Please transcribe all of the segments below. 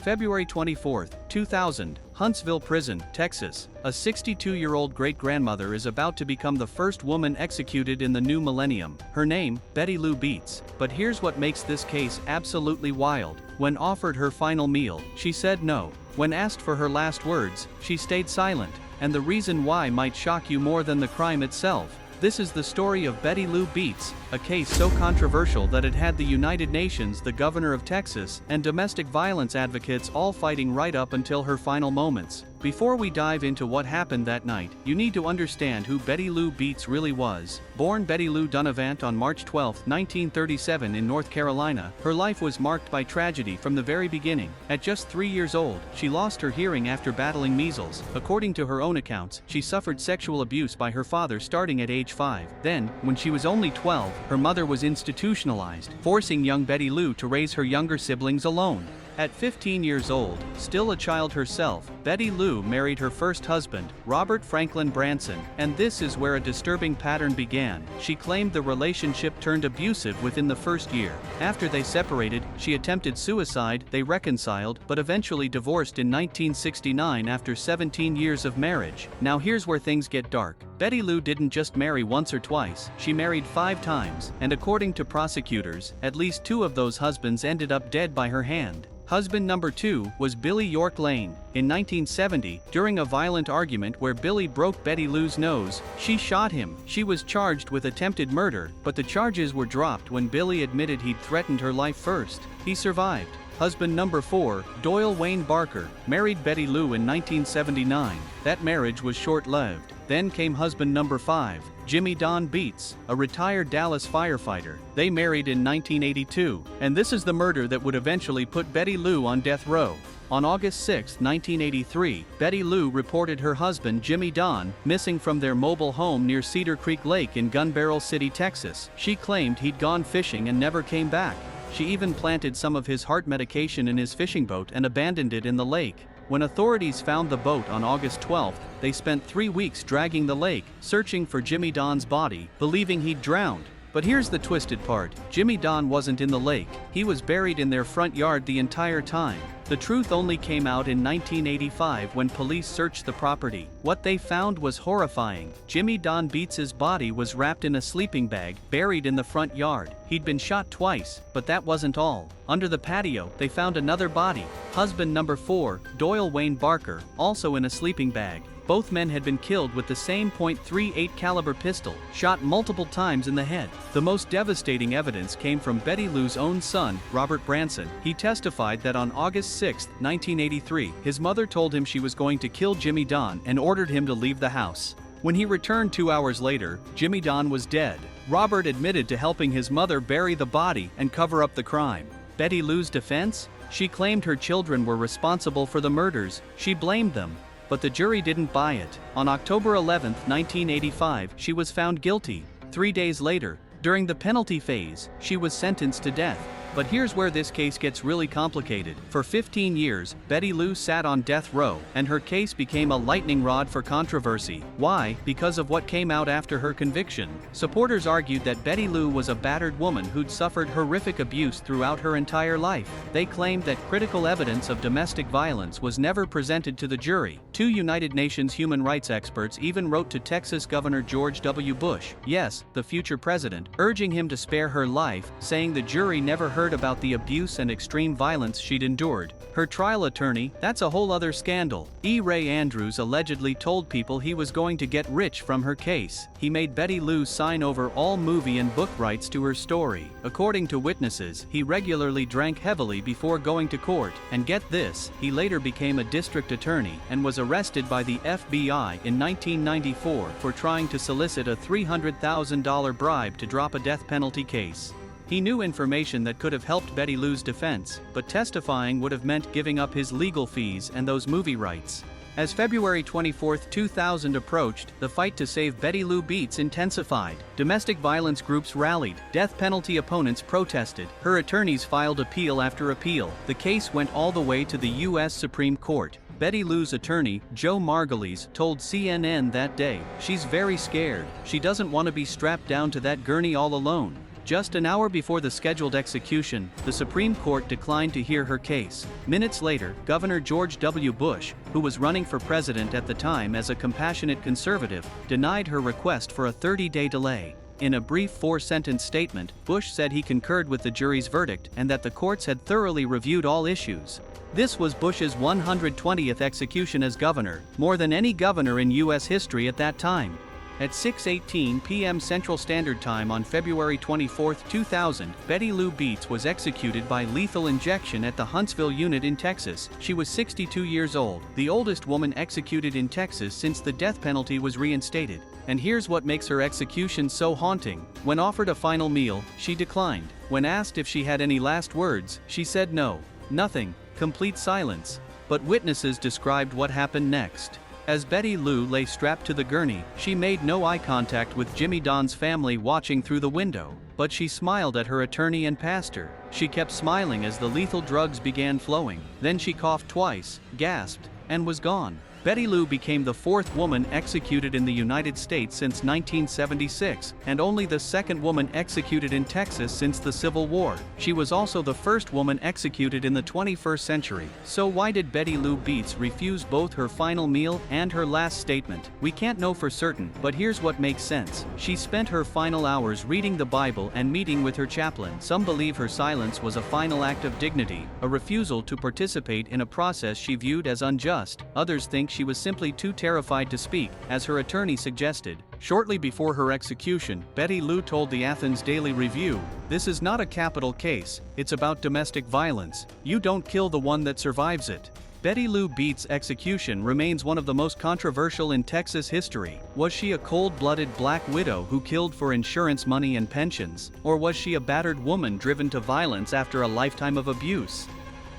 February 24, 2000, Huntsville Prison, Texas. A 62-year-old great-grandmother is about to become the first woman executed in the new millennium. Her name, Betty Lou Beets. But here's what makes this case absolutely wild. When offered her final meal, she said no. When asked for her last words, she stayed silent. And the reason why might shock you more than the crime itself. This is the story of Betty Lou Beets, a case so controversial that it had the United Nations, the governor of Texas, and domestic violence advocates all fighting right up until her final moments. Before we dive into what happened that night, you need to understand who Betty Lou Beets really was. Born Betty Lou Donovan on March 12, 1937 in North Carolina, her life was marked by tragedy from the very beginning. At just 3 years old, she lost her hearing after battling measles. According to her own accounts, she suffered sexual abuse by her father starting at age 5. Then, when she was only 12, her mother was institutionalized, forcing young Betty Lou to raise her younger siblings alone. At 15 years old, still a child herself, Betty Lou married her first husband, Robert Franklin Branson, and this is where a disturbing pattern began. She claimed the relationship turned abusive within the first year. After they separated, she attempted suicide, they reconciled, but eventually divorced in 1969 after 17 years of marriage. Now here's where things get dark. Betty Lou didn't just marry once or twice, she married 5 times, and according to prosecutors, at least 2 of those husbands ended up dead by her hand. Husband number 2 was Billy York Lane. In 1970, during a violent argument where Billy broke Betty Lou's nose, she shot him. She was charged with attempted murder, but the charges were dropped when Billy admitted he'd threatened her life first. He survived. Husband number 4, Doyle Wayne Barker, married Betty Lou in 1979. That marriage was short-lived. Then came husband number 5, Jimmy Don Beets, a retired Dallas firefighter. They married in 1982, and this is the murder that would eventually put Betty Lou on death row. On August 6, 1983, Betty Lou reported her husband Jimmy Don missing from their mobile home near Cedar Creek Lake in Gun Barrel City, Texas. She claimed he'd gone fishing and never came back. She even planted some of his heart medication in his fishing boat and abandoned it in the lake. When authorities found the boat on August 12, they spent 3 weeks dragging the lake, searching for Jimmy Don's body, believing he'd drowned. But here's the twisted part. Jimmy Don wasn't in the lake. He was buried in their front yard the entire time. The truth only came out in 1985 when police searched the property. What they found was horrifying. Jimmy Don Beets' body was wrapped in a sleeping bag, buried in the front yard. He'd been shot twice, but that wasn't all. Under the patio, they found another body. Husband number 4, Doyle Wayne Barker, also in a sleeping bag. Both men had been killed with the same .38 caliber pistol, shot multiple times in the head. The most devastating evidence came from Betty Lou's own son, Robert Branson. He testified that on August 6, 1983, his mother told him she was going to kill Jimmy Don and ordered him to leave the house. When he returned 2 hours later, Jimmy Don was dead. Robert admitted to helping his mother bury the body and cover up the crime. Betty Lou's defense? She claimed her children were responsible for the murders. She blamed them. But the jury didn't buy it. On October 11, 1985, she was found guilty. 3 days later, during the penalty phase, she was sentenced to death. But here's where this case gets really complicated. For 15 years, Betty Lou sat on death row, and her case became a lightning rod for controversy. Why? Because of what came out after her conviction. Supporters argued that Betty Lou was a battered woman who'd suffered horrific abuse throughout her entire life. They claimed that critical evidence of domestic violence was never presented to the jury. 2 United Nations human rights experts even wrote to Texas Governor George W. Bush, yes, the future president, urging him to spare her life, saying the jury never heard about the abuse and extreme violence she'd endured. Her trial attorney, that's a whole other scandal. E. Ray Andrews allegedly told people he was going to get rich from her case. He made Betty Lou sign over all movie and book rights to her story. According to witnesses, he regularly drank heavily before going to court. And get this, he later became a district attorney and was arrested by the FBI in 1994 for trying to solicit a $300,000 bribe to drop a death penalty case. He knew information that could have helped Betty Lou's defense, but testifying would have meant giving up his legal fees and those movie rights. As February 24, 2000 approached, the fight to save Betty Lou Beets intensified. Domestic violence groups rallied, death penalty opponents protested, her attorneys filed appeal after appeal. The case went all the way to the U.S. Supreme Court. Betty Lou's attorney, Joe Margulies, told CNN that day, "She's very scared. She doesn't want to be strapped down to that gurney all alone." Just an hour before the scheduled execution, the Supreme Court declined to hear her case. Minutes later, Governor George W. Bush, who was running for president at the time as a compassionate conservative, denied her request for a 30-day delay. In a brief 4-sentence statement, Bush said he concurred with the jury's verdict and that the courts had thoroughly reviewed all issues. This was Bush's 120th execution as governor, more than any governor in U.S. history at that time. At 6:18 p.m. Central Standard Time on February 24, 2000, Betty Lou Beets was executed by lethal injection at the Huntsville unit in Texas. She was 62 years old, the oldest woman executed in Texas since the death penalty was reinstated. And here's what makes her execution so haunting. When offered a final meal, she declined. When asked if she had any last words, she said no. Nothing. Complete silence. But witnesses described what happened next. As Betty Lou lay strapped to the gurney, she made no eye contact with Jimmy Don's family watching through the window, but she smiled at her attorney and pastor. She kept smiling as the lethal drugs began flowing. Then she coughed twice, gasped, and was gone. Betty Lou became the 4th woman executed in the United States since 1976, and only the 2nd woman executed in Texas since the Civil War. She was also the first woman executed in the 21st century. So why did Betty Lou Beets refuse both her final meal and her last statement? We can't know for certain, but here's what makes sense. She spent her final hours reading the Bible and meeting with her chaplain. Some believe her silence was a final act of dignity, a refusal to participate in a process she viewed as unjust. Others think she was simply too terrified to speak, as her attorney suggested. Shortly before her execution, Betty Lou told the Athens Daily Review, "This is not a capital case, it's about domestic violence. You don't kill the one that survives it." Betty Lou Beets' execution remains one of the most controversial in Texas history. Was she a cold-blooded black widow who killed for insurance money and pensions? Or was she a battered woman driven to violence after a lifetime of abuse?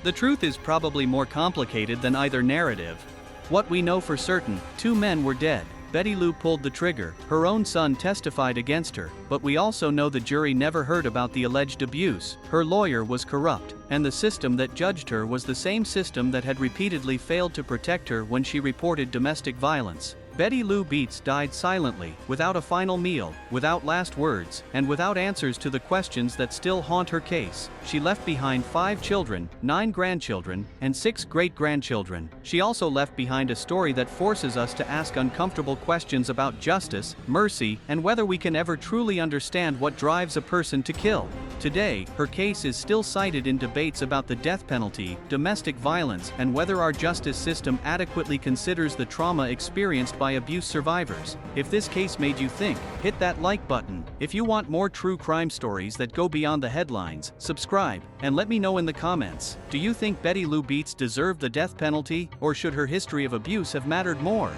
The truth is probably more complicated than either narrative. What we know for certain, 2 men were dead. Betty Lou pulled the trigger, her own son testified against her, but we also know the jury never heard about the alleged abuse. Her lawyer was corrupt, and the system that judged her was the same system that had repeatedly failed to protect her when she reported domestic violence. Betty Lou Beets died silently, without a final meal, without last words, and without answers to the questions that still haunt her case. She left behind 5 children, 9 grandchildren, and 6 great-grandchildren. She also left behind a story that forces us to ask uncomfortable questions about justice, mercy, and whether we can ever truly understand what drives a person to kill. Today, her case is still cited in debates about the death penalty, domestic violence, and whether our justice system adequately considers the trauma experienced by abuse survivors. If this case made you think, hit that like button. If you want more true crime stories that go beyond the headlines, subscribe, and let me know in the comments. Do you think Betty Lou Beets deserved the death penalty, or should her history of abuse have mattered more?